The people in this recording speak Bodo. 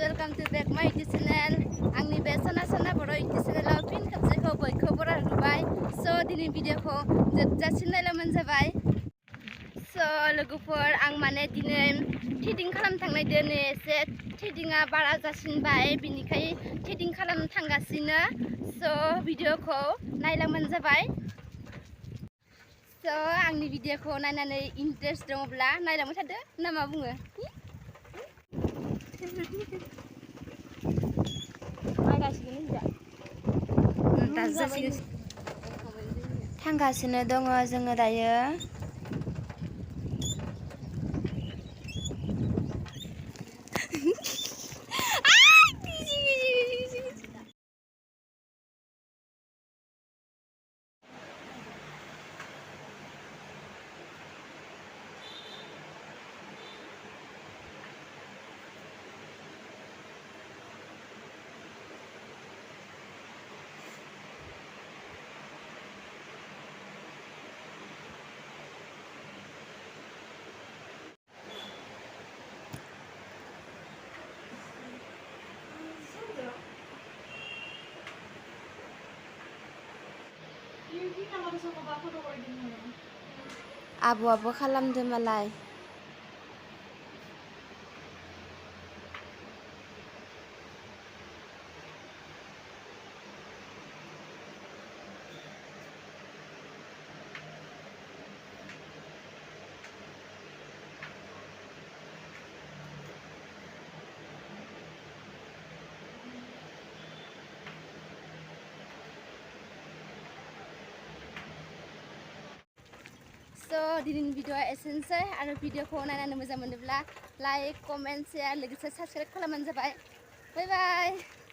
welcome to back my YouTube channel. आंनि बे सना सना बर' YouTube channel फिन खेबसेखौ बयखौबो बराय होबाय। So दिनै भिडिअखौ जोबजासिम नायलांबानो जाबाय। So लोगोफोर आं माने दिनै थ्रेडिं खालामनो थांनायदो नै एसे थ्रेडिंआ बारा जासिनबाय बिनिखाय थ्रेडिं खालामनो थांगासिनो। So भिडिअखौ नायलांबानो जाबाय। So आंनि भिडिअखौ नायनानै इन्टारेस्ट दङब्ला नायलांबाय थादो ना मा बुङो? थांगासिनो दङ जोङो दायो। आब'आबो खालामदो मालाय। So दिनैनि भिडिअआ एसेनोसै आरो भिडिअखौ नायनानै मोजां मोनोब्ला लाइक, कमेन्ट, शेयार लोगोसे साबस्क्राइब खालामबानो जाबाय। बाय बाय।